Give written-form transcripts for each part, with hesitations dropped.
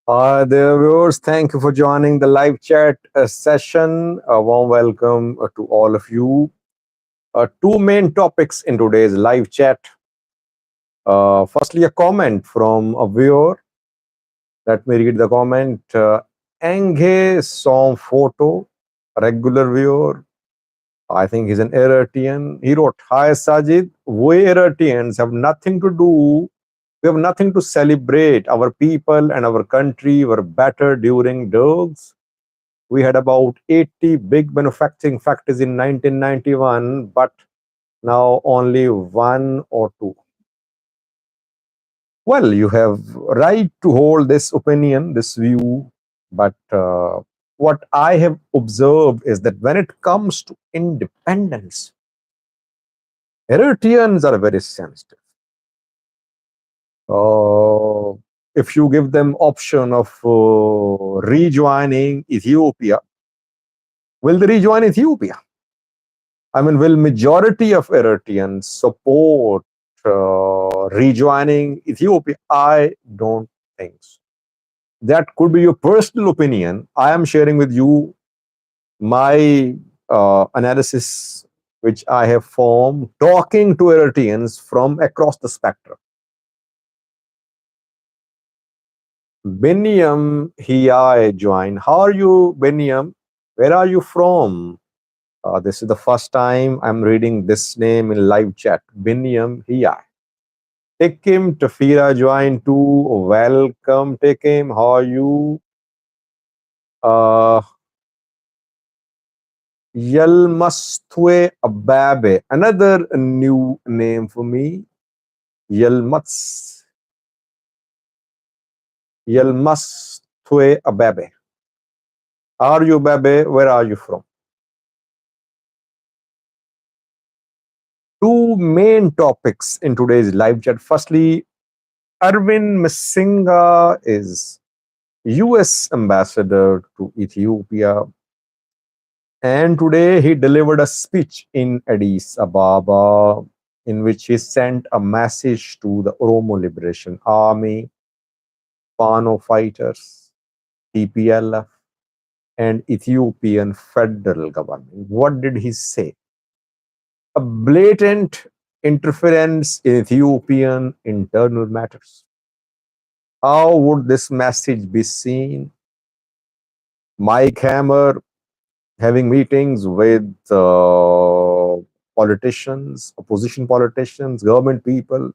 Hi there, viewers. Thank you for joining the live chat session. A warm welcome to all of you. Two main topics in today's live chat. Firstly, a comment from a viewer. Let me read the comment. Enghe Som Photo, a regular viewer. I think he's an Eritrean. He wrote, "Hi Sajid, we Eritreans have nothing to do. We have nothing to celebrate. Our people and our country were better during Dergs. We had about 80 big manufacturing factories in 1991, but now only one or two." Well, you have right to hold this opinion, this view, but what I have observed is that when it comes to independence, Eritreans are very sensitive. Uh, if you give them option of rejoining Ethiopia, will they rejoin Ethiopia? I mean, will majority of Eritreans support rejoining Ethiopia? I don't think so. That could be your personal opinion. I am sharing with you my analysis, which I have formed talking to Eritreans from across the spectrum. Beniam, he I joined. How are you, Beniam? Where are you from? This is the first time I'm reading this name in live chat. Beniam, he I. Tekim, Tafira joined too. Welcome, Tekim. How are you? Uh, Yelmastwe Ababe, another new name for me. Yelmats Yelmastwe Ababe. Are you Babe? Where are you from? Two main topics in today's live chat. Firstly, Arvind Masinga is US ambassador to Ethiopia, and today he delivered a speech in Addis Ababa in which he sent a message to the Oromo Liberation Army, Fano fighters, TPLF, and Ethiopian federal government. What did he say? A blatant interference in Ethiopian internal matters. How would this message be seen? Mike Hammer having meetings with politicians, opposition politicians, government people.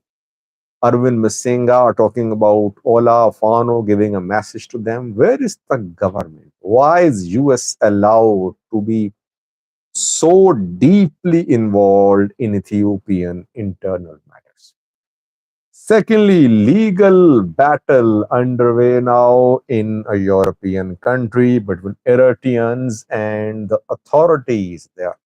Arvind Masinga are talking about OLA, Fano, giving a message to them. Where is the government? Why is US allowed to be so deeply involved in Ethiopian internal matters? Secondly, legal battle underway now in a European country between Eritreans and the authorities there.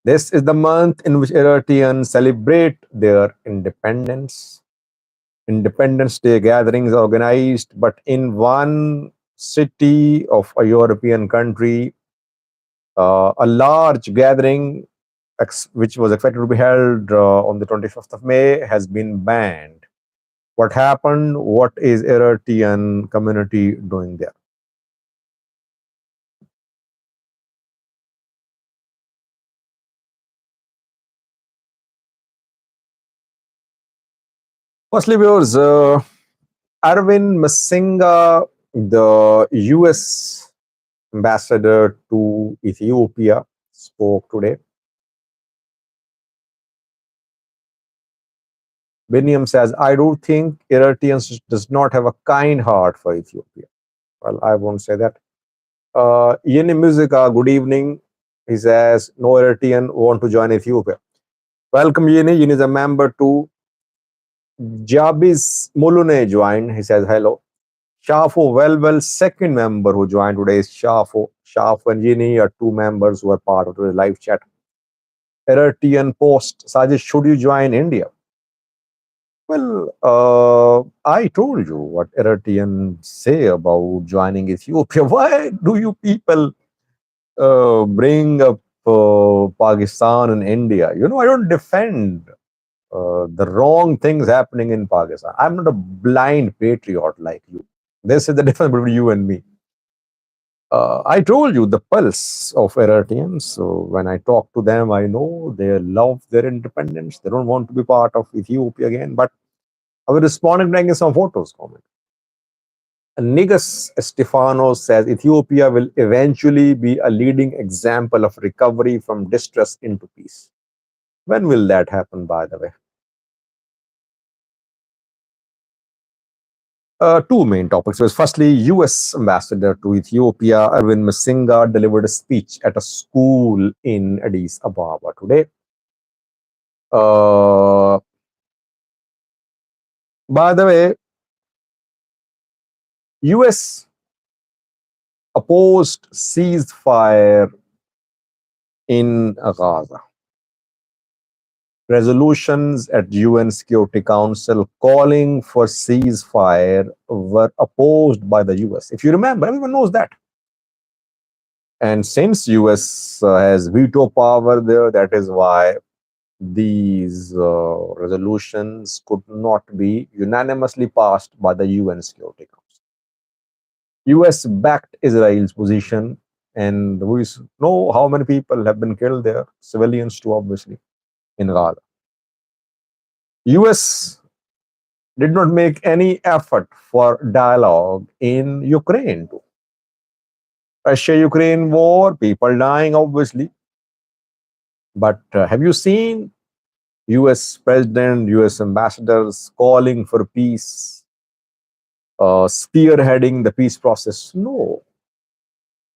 This is the month in which Eritreans celebrate their independence. Independence Day gatherings are organized, but in one city of a European country, a large gathering which was expected to be held on the 25th of May has been banned. What happened? What is Eritrean community doing there? Firstly, viewers, Arvind Masinga The US ambassador to Ethiopia spoke today. Biniam says, I do think Eritreans does not have a kind heart for Ethiopia. Well, I won't say that. Yeni Musica, good evening. He says, no Eritrean want to join Ethiopia. Welcome, Yeni. Yeni is a member to Jabis Mulune joined. He says, hello. Shafo Well, second member who joined today is Shafo. Shafo and Yeni are two members who are part of the live chat. Eritrean post, Sajish, should you join India? Well, I told you what Eritreans say about joining Ethiopia. Why do you people bring up Pakistan and India? You know, I don't defend the wrong things happening in Pakistan. I'm not a blind patriot like you. This is the difference between you and me. I told you the pulse of Eritreans. So when I talk to them, I know they love their independence. They don't want to be part of Ethiopia again. But I will respond and bring in some photos. Comment. Nigas Stefano says Ethiopia will eventually be a leading example of recovery from distress into peace. When will that happen, by the way? Two main topics. Firstly, US ambassador to Ethiopia, Arvind Masinga, delivered a speech at a school in Addis Ababa today. By the way, US opposed ceasefire in Gaza. Resolutions at UN Security Council calling for ceasefire were opposed by the US. If you remember, everyone knows that. And since US has veto power there, that is why these resolutions could not be unanimously passed by the UN Security Council. US backed Israel's position, and we know how many people have been killed there, civilians too, obviously, in Gaza. US did not make any effort for dialogue in Ukraine too. Russia-Ukraine war, people dying, obviously. But have you seen US president, US ambassadors calling for peace, spearheading the peace process? No.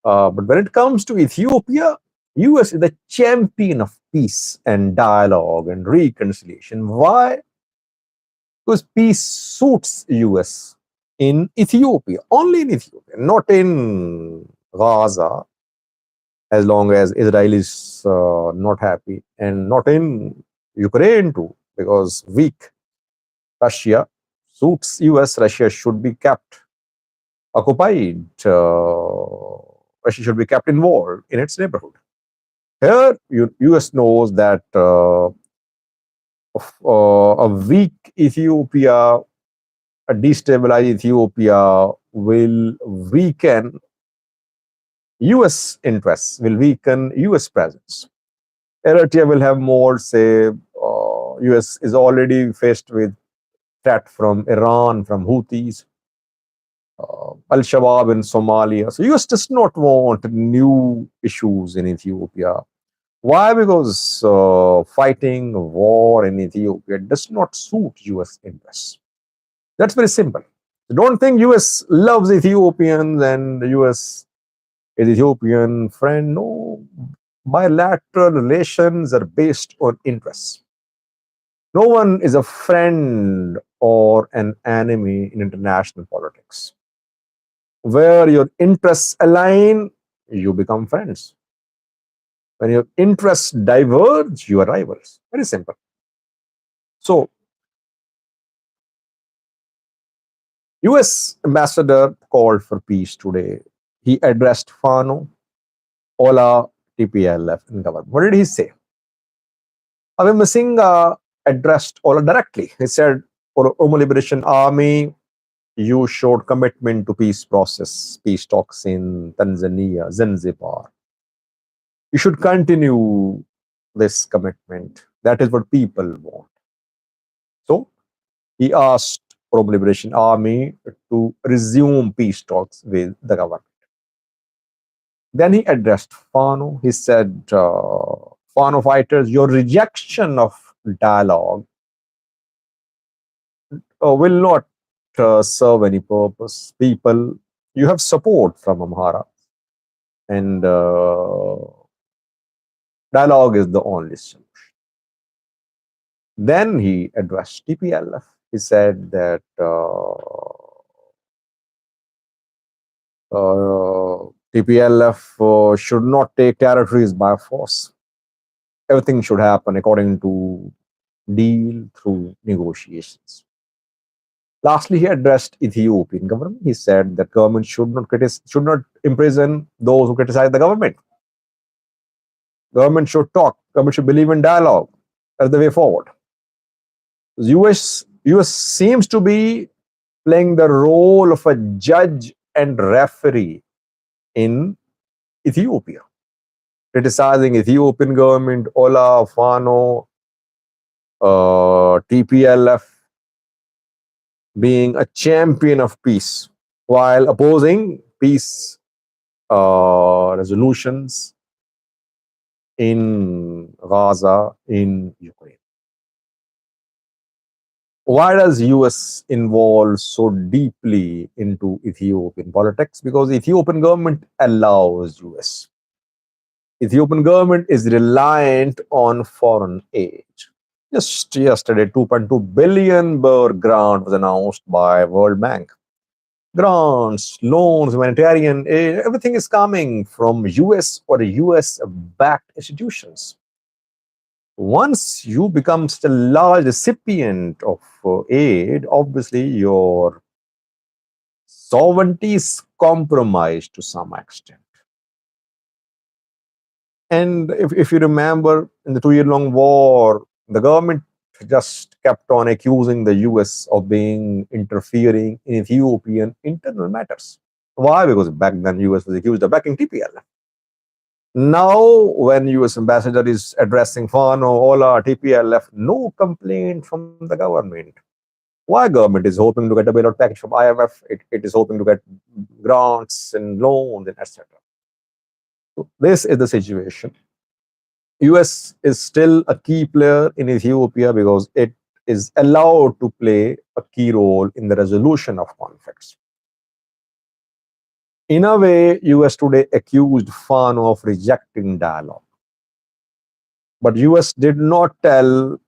But when it comes to Ethiopia, US is the champion of peace and dialogue and reconciliation. Why? Because peace suits US in Ethiopia, only in Ethiopia, not in Gaza, as long as Israel is not happy, and not in Ukraine too, because weak Russia suits US. Russia should be kept occupied. Russia should be kept involved in its neighborhood. Here, US knows that a weak Ethiopia, a destabilized Ethiopia will weaken US interests, will weaken US presence. Eritrea will have more, say, US is already faced with threat from Iran, from Houthis, Al-Shabaab in Somalia. So US does not want new issues in Ethiopia. Why? Because fighting war in Ethiopia does not suit US interests. That's very simple. Don't think US loves Ethiopians and the US is Ethiopian friend. No, bilateral relations are based on interests. No one is a friend or an enemy in international politics. Where your interests align, you become friends. When your interests diverge, you are rivals. Very simple. So, US ambassador called for peace today. He addressed Fano, OLA, TPLF Govt. What did he say? Abe Masinga addressed OLA directly. He said, Oromo Liberation Army, you showed commitment to peace process, peace talks in Tanzania, Zanzibar. You should continue this commitment. That is what people want. So he asked Oromo Liberation Army to resume peace talks with the government. Then he addressed Fano. He said, Fano fighters, your rejection of dialogue will not serve any purpose. People, you have support from Amhara, and dialogue is the only solution. Then he addressed TPLF. He said that TPLF should not take territories by force. Everything should happen according to deal through negotiations. Lastly, he addressed Ethiopian government. He said that government should not imprison those who criticize the government. Government should talk. Government should believe in dialogue. That's the way forward. US seems to be playing the role of a judge and referee in Ethiopia, criticizing Ethiopian government, OLA, Fano, TPLF, being a champion of peace while opposing peace resolutions in Gaza, in Ukraine. Why does US involve so deeply into Ethiopian politics? Because Ethiopian government allows US. Ethiopian government is reliant on foreign aid. Just yesterday, 2.2 billion birr grant was announced by World Bank. Grants, loans, humanitarian aid, everything is coming from US or US-backed institutions. Once you become such a large recipient of aid, obviously your sovereignty is compromised to some extent. And if you remember, in the 2-year-long war, the government just kept on accusing the US of being interfering in Ethiopian internal matters. Why? Because back then US was accused of backing TPLF. Now, when US ambassador is addressing Fano, OLA, TPLF, no complaint from the government. Why government is hoping to get a bailout package from IMF? It is hoping to get grants and loans and etc. So this is the situation. US is still a key player in Ethiopia because it is allowed to play a key role in the resolution of conflicts. In a way, US today accused Fano of rejecting dialogue. But US did not tell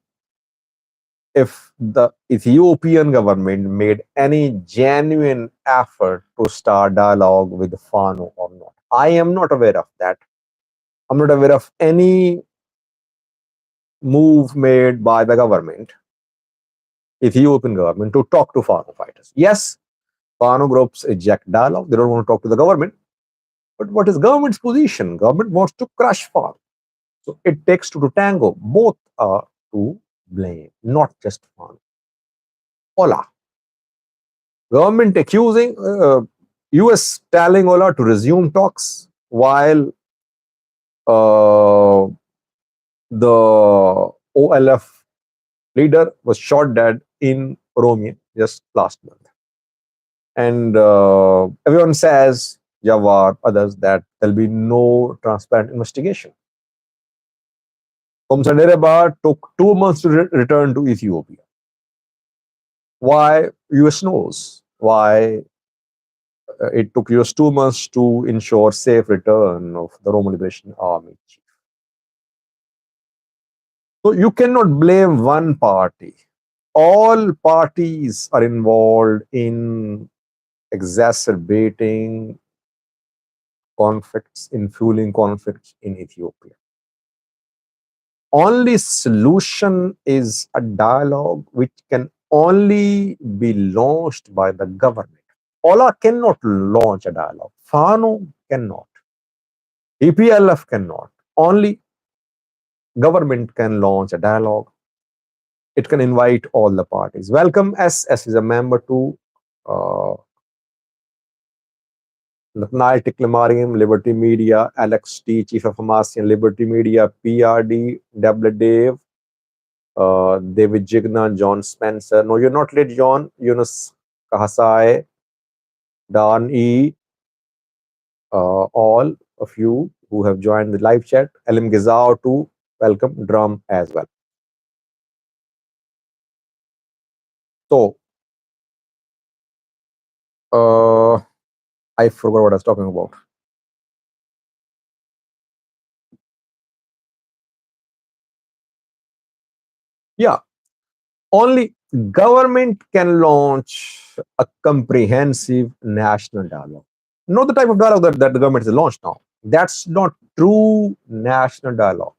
if the Ethiopian government made any genuine effort to start dialogue with Fano or not. I am not aware of that. I'm not aware of any move made by the government, Ethiopian government, to talk to Fano fighters. Yes, Fano groups eject dialogue. They don't want to talk to the government. But what is government's position? Government wants to crush Fano. So it takes two to tango. Both are to blame, not just Fano. OLA. Government accusing US telling OLA to resume talks while the OLF leader was shot dead in Oromia just last month. And everyone says, Jawar, others, that there'll be no transparent investigation. Komsa took 2 months to return to Ethiopia. Why? US knows. Why it took US 2 months to ensure safe return of the Oromo Liberation Army chief. So you cannot blame one party. All parties are involved in exacerbating conflicts, in fueling conflicts in Ethiopia. Only solution is a dialogue which can only be launched by the government. OLA cannot launch a dialogue. Fano cannot. TPLF cannot. Only government can launch a dialogue. It can invite all the parties. Welcome S. S is a member to Nathaniel Tiklemariam, Liberty Media, Alex T, Chief of Hamassi and Liberty Media, PRD, Dave, David Jigna, John Spencer. No, you're not late, John. Yunus Kahasai, Dan E, all of you who have joined the live chat. Elim Gizao too, welcome. Drum as well. So, I forgot what I was talking about. Yeah, only government can launch a comprehensive national dialogue. Not the type of dialogue that the government has launched now. That's not true national dialogue,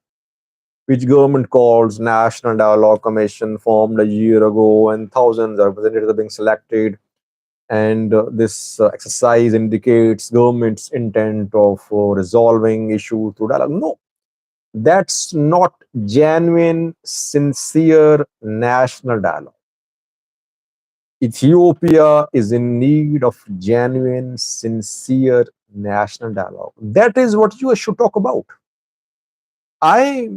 which government calls National Dialogue Commission, formed a year ago, and thousands of representatives are being selected. And this exercise indicates government's intent of resolving issues through dialogue. No, that's not genuine, sincere national dialogue. Ethiopia is in need of genuine, sincere national dialogue. That is what you should talk about. I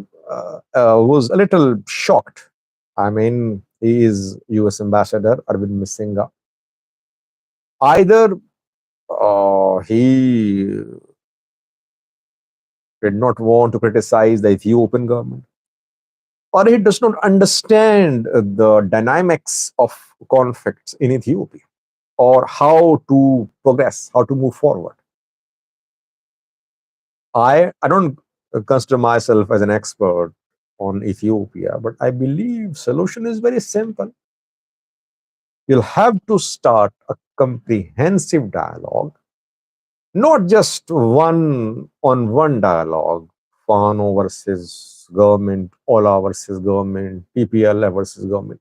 was a little shocked. I mean, he is US Ambassador Arvind Misinga. Either he did not want to criticize the Ethiopian government, or he does not understand the dynamics of conflicts in Ethiopia, or how to progress, how to move forward. I don't consider myself as an expert on Ethiopia, but I believe solution is very simple. You'll have to start a comprehensive dialogue, not just one on one dialogue, Fano versus government, OLA versus government, TPLF versus government.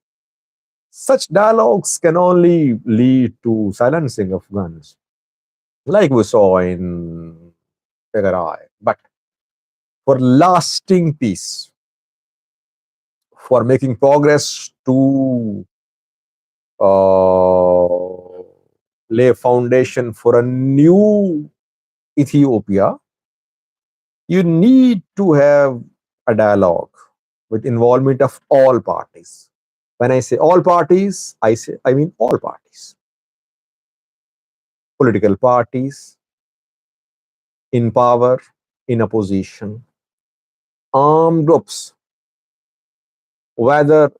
Such dialogues can only lead to silencing of guns, like we saw in Tigray. But for lasting peace, for making progress to uh, lay a foundation for a new Ethiopia, you need to have a dialogue with involvement of all parties. When I say all parties, I mean all parties. Political parties in power, in opposition, armed groups, whether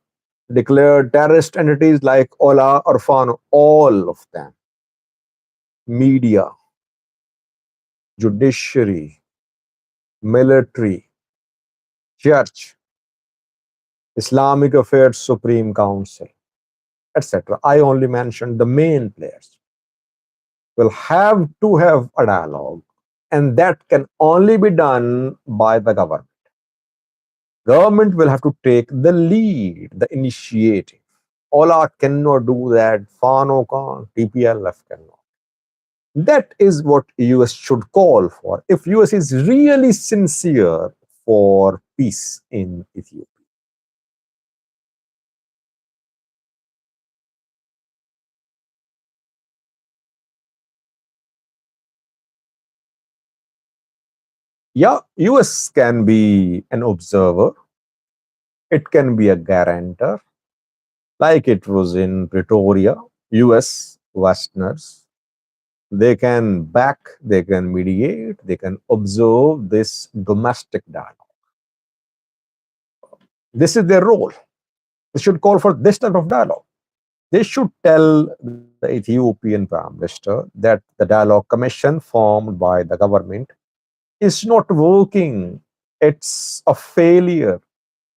declared terrorist entities like OLA or Fano, all of them, media, judiciary, military, church, Islamic Affairs Supreme Council, etc. I only mentioned the main players. Will have to have a dialogue, and that can only be done by the government. Government will have to take the lead, the initiative. OLA cannot do that. Fano can, TPLF cannot. That is what US should call for if US is really sincere for peace in Ethiopia. Yeah, US can be an observer, it can be a guarantor, like it was in Pretoria. US Westerners, they can back, they can mediate, they can observe this domestic dialogue. This is their role. They should call for this type of dialogue. They should tell the Ethiopian Prime Minister that the dialogue commission formed by the government is not working. It's a failure,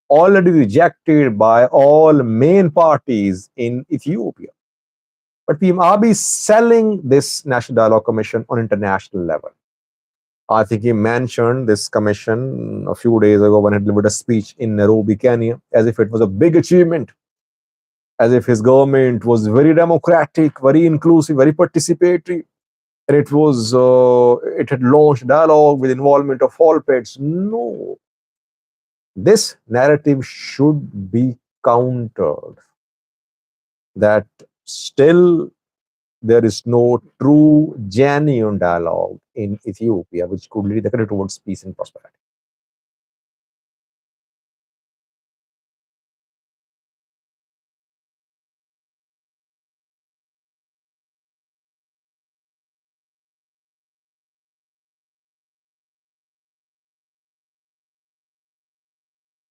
already rejected by all main parties in Ethiopia. But we are be selling this National Dialogue Commission on international level. I think he mentioned this commission a few days ago when he delivered a speech in Nairobi, Kenya, as if it was a big achievement, as if his government was very democratic, very inclusive, very participatory, and it had launched dialogue with involvement of all parts. No, this narrative should be countered. That still there is no true, genuine dialogue in Ethiopia, which could lead the country towards peace and prosperity.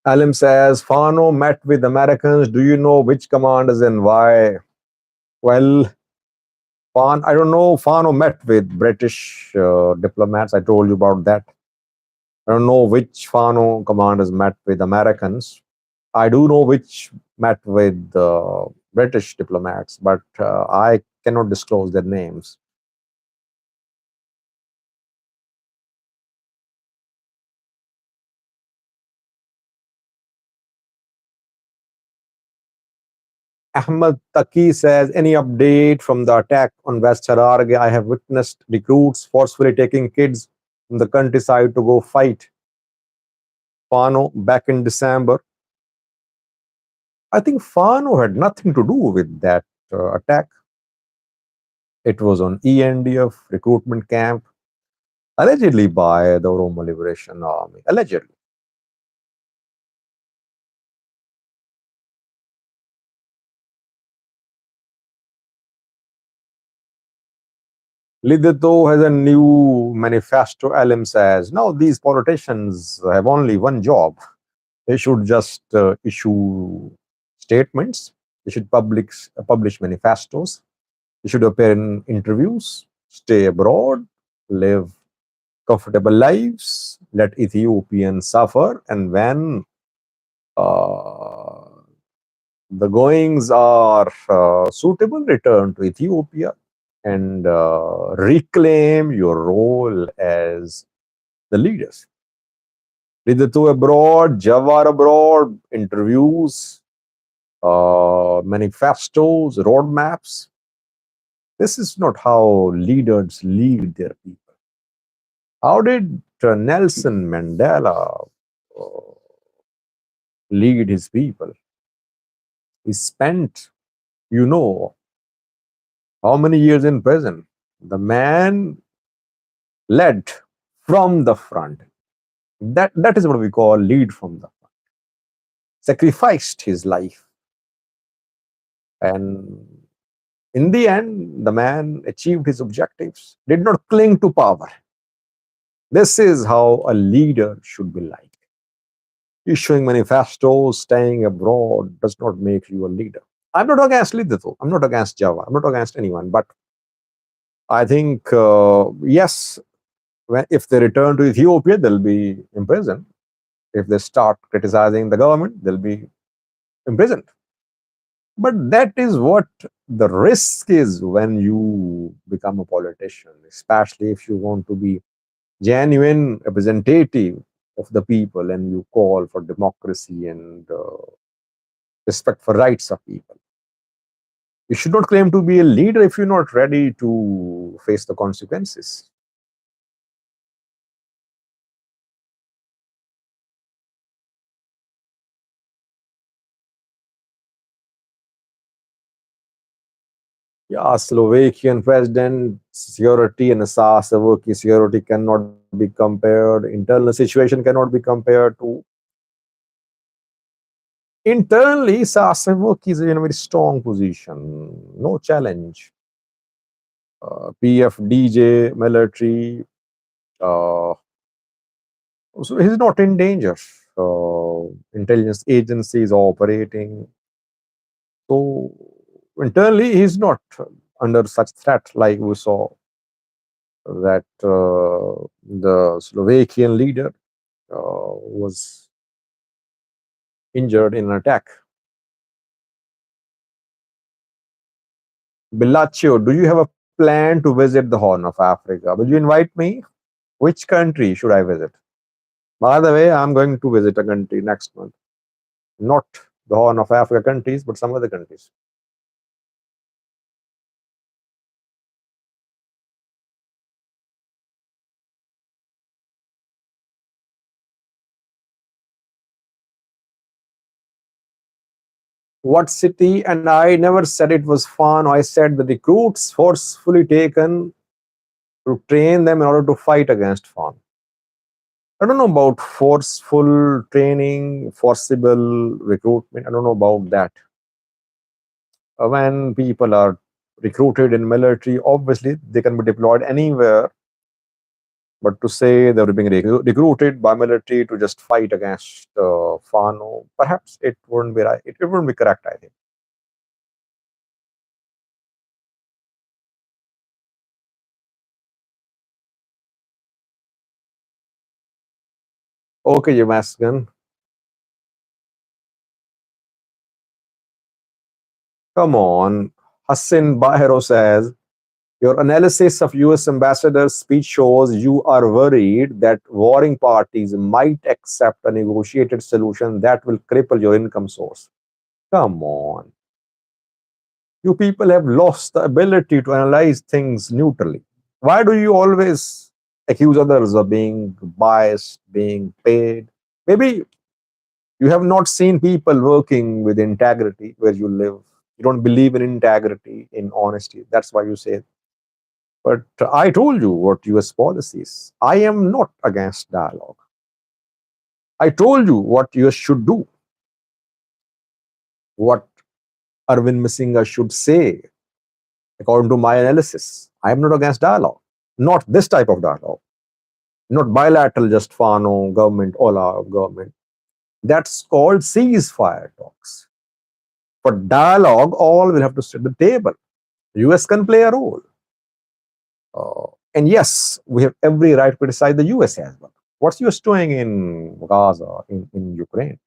Alim says, Fano met with Americans. Do you know which commanders and why? Well, I don't know. Fano met with British diplomats. I told you about that. I don't know which Fano commanders met with Americans. I do know which met with British diplomats, but I cannot disclose their names. Ahmed Taki says, any update from the attack on West Hararge? I have witnessed recruits forcefully taking kids from the countryside to go fight Fano back in December. I think Fano had nothing to do with that attack. It was on ENDF recruitment camp, allegedly by the Oromo Liberation Army. Allegedly. Lidito has a new manifesto. Alim says, now these politicians have only one job. They should just issue statements. They should publish manifestos. They should appear in interviews, stay abroad, live comfortable lives, let Ethiopians suffer, and when uh, the goings are suitable, return to Ethiopia and reclaim your role as the leaders. Lidatu abroad, Jawar abroad, interviews, manifestos, roadmaps. This is not how leaders lead their people. How did Nelson Mandela uh, lead his people? He spent, you know, how many years in prison? The man led from the front. That is what we call lead from the front. Sacrificed his life. And in the end, the man achieved his objectives, did not cling to power. This is how a leader should be like. Issuing manifestos, staying abroad does not make you a leader. I'm not against Lidito. I'm not against Java. I'm not against anyone. But I think, yes, if they return to Ethiopia, they'll be imprisoned. If they start criticizing the government, they'll be imprisoned. But that is what the risk is when you become a politician, especially if you want to be genuine representative of the people and you call for democracy and respect for rights of people. You should not claim to be a leader if you're not ready to face the consequences. Yeah, Slovakian president security and Sasavuki security cannot be compared. Internal situation cannot be compared to internally. Sasavuki is in a very strong position, no challenge. PFDJ military, uh, so he's not in danger. Intelligence agencies operating. So internally, he's not under such threat like we saw that the Slovakian leader was injured in an attack. Bellaccio, do you have a plan to visit the Horn of Africa? Will you invite me? Which country should I visit? By the way, I'm going to visit a country next month. Not the Horn of Africa countries, but some other countries. What city? And I never said it was fun. I said the recruits forcefully taken to train them in order to fight against fun. I don't know about forceful training, forcible recruitment. I don't know about that. When people are recruited in military, obviously they can be deployed anywhere But to say they were being recruited by military to just fight against Fano, perhaps it wouldn't be right. It wouldn't be correct, I think. Okay, you Masgan. Come on. Hassan Bahero says, your analysis of US ambassador's speech shows you are worried that warring parties might accept a negotiated solution that will cripple your income source. Come on. You people have lost the ability to analyze things neutrally. Why do you always accuse others of being biased, being paid? Maybe you have not seen people working with integrity where you live. You don't believe in integrity, in honesty. That's why you say. But I told you what US policy is. I am not against dialogue. I told you what US should do, what Arvind Missinga should say, according to my analysis. I am not against dialogue. Not this type of dialogue. Not bilateral, just Fano, government, OLA, government. That's called ceasefire talks. For dialogue, all will have to sit at the table. US can play a role. And yes, we have every right to criticize the US as well. What's US doing in Gaza, in Ukraine?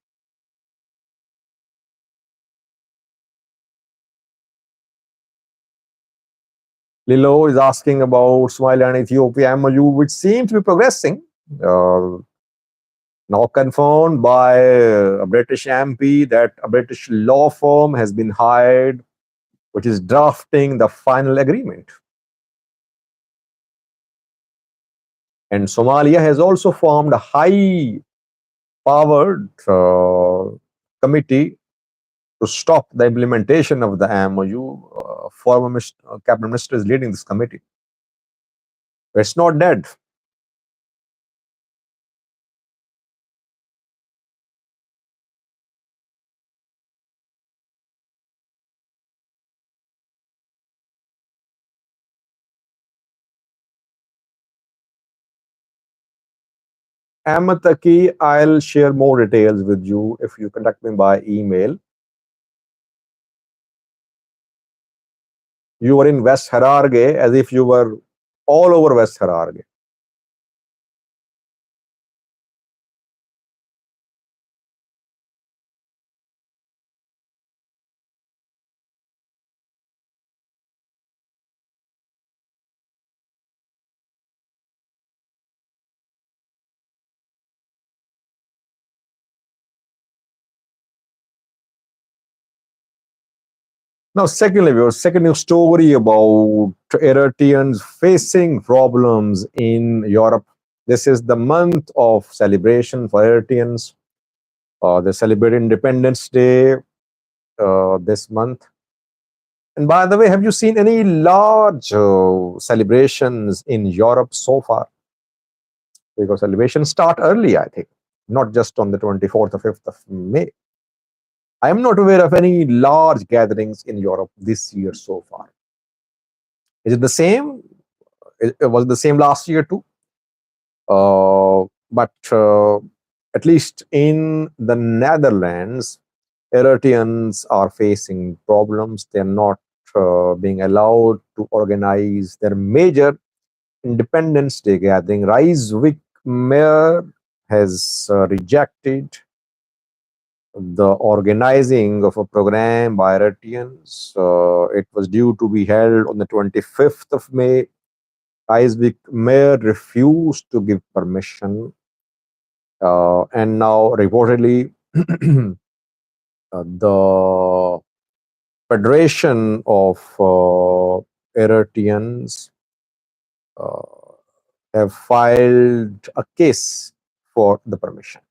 Lilo is asking about Somalia and Ethiopia MOU, which seems to be progressing. Uh, Now confirmed by a British MP that a British law firm has been hired, which is drafting the final agreement. And Somalia has also formed a high powered committee to stop the implementation of the MOU. Former cabinet minister is leading this committee. It's not dead. Amataki, I'll share more details with you if you contact me by email. You were in West Hararge as if you were all over West Hararge. Now, secondly, we have a second news story about Eritreans facing problems in Europe. This is the month of celebration for Eritreans. They celebrate Independence Day this month. And by the way, have you seen any large celebrations in Europe so far? Because celebrations start early, I think, not just on the 24th or 5th of May. I am not aware of any large gatherings in Europe this year so far. Is it the same? It was the same last year too. But at least in the Netherlands, Eritreans are facing problems. They're not being allowed to organize their major Independence Day gathering. Rijswijk mayor has rejected the organizing of a program by Eritreans. It was due to be held on the 25th of May. Rijswijk mayor refused to give permission. And now, reportedly, the Federation of Eritreans have filed a case for the permission.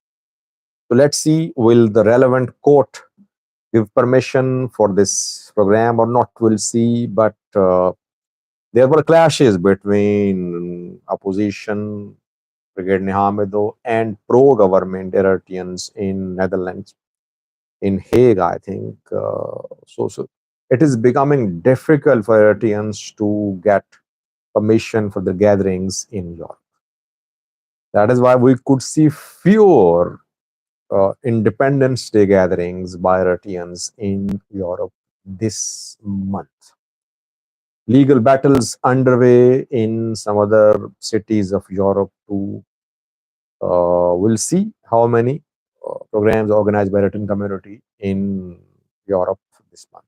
So let's see, will the relevant court give permission for this program or not? We'll see. But there were clashes between opposition, Brigade Nihamido, and pro-government Eritreans in Netherlands, in Hague, I think. So it is becoming difficult for Eritreans to get permission for the gatherings in Europe. That is why we could see fewer Independence Day gatherings by Eritreans in Europe this month. Legal battles underway in some other cities of Europe too. We'll see how many programs organized by Eritrean community in Europe this month.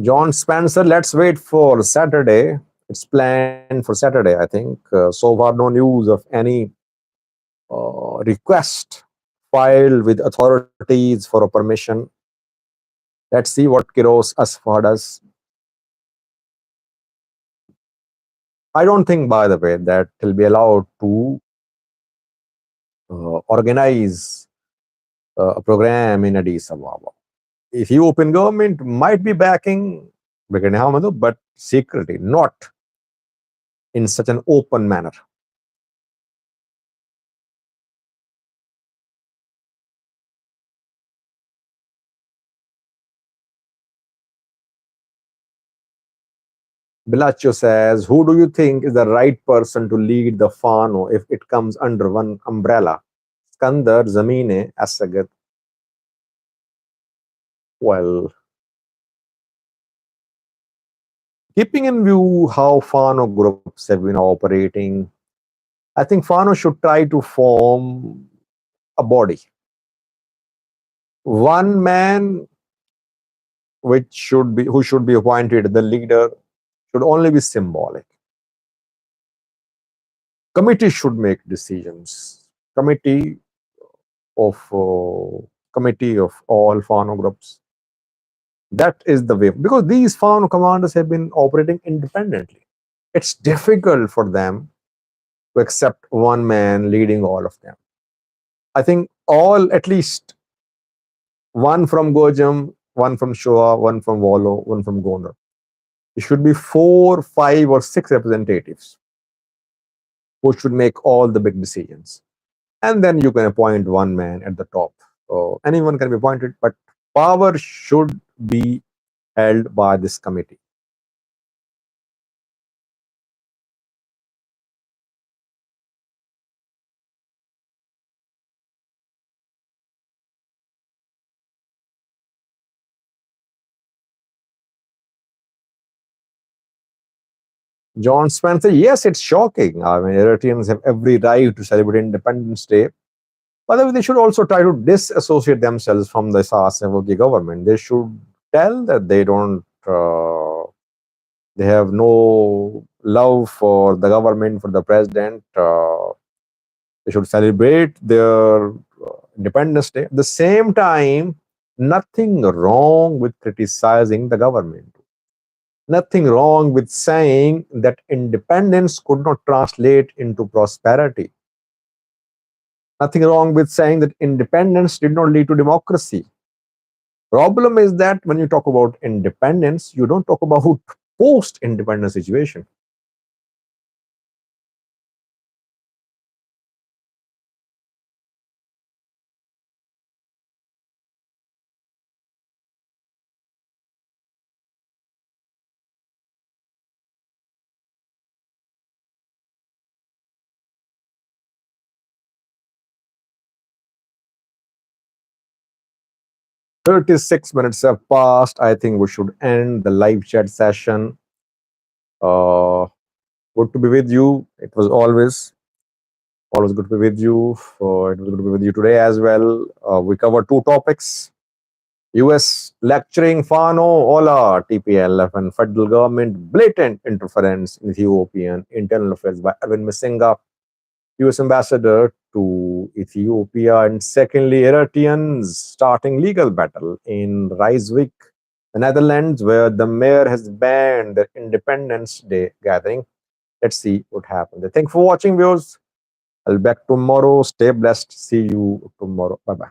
John Spencer, let's wait for Saturday. It's planned for Saturday, I think. So far, no news of any request filed with authorities for a permission. Let's see what Kiros Asfa does. I don't think, by the way, that he'll be allowed to organize a program in Addis Ababa. Ethiopian government might be backing Brigadier Hamidou, but secretly, not in such an open manner. Bellaccio says, who do you think is the right person to lead the Fano if it comes under one umbrella? Skandar, Zamine, Assagat. Well, keeping in view how Fano groups have been operating, I think Fano should try to form a body. One man who should be appointed the leader should only be symbolic. Committee should make decisions. Of Committee of all Fano groups. That is the way, because these Fano commanders have been operating independently. It's difficult for them to accept one man leading all of them. I think all, at least one from Gojam, one from Shoa, one from Wolo, one from Gondar. It should be 4, 5, or 6 representatives who should make all the big decisions. And then you can appoint one man at the top. So anyone can be appointed, but power should be held by this committee. John Spencer, yes, it's shocking. I mean, Eritreans have every right to celebrate Independence Day, but they should also try to disassociate themselves from the Isaias Afwerki government. They should tell that they have no love for the government, for the president. They should celebrate their Independence Day. At the same time, nothing wrong with criticizing the government. Nothing wrong with saying that independence could not translate into prosperity. Nothing wrong with saying that independence did not lead to democracy. Problem is that when you talk about independence, you don't talk about post-independence situation. 36 minutes have passed. I think we should end the live chat session. Uh, Good to be with you. It was always good to be with you. It was good to be with you today as well. We covered two topics: US lecturing Fano, OLA, TPLF, and federal government blatant interference in Ethiopian internal affairs by Erwin Masinga, US ambassador to Ethiopia, and secondly, Eritreans starting legal battle in Rijswijk, the Netherlands, where the mayor has banned the Independence Day gathering. Let's see what happens. Thank you for watching, viewers. I'll be back tomorrow. Stay blessed. See you tomorrow. Bye bye.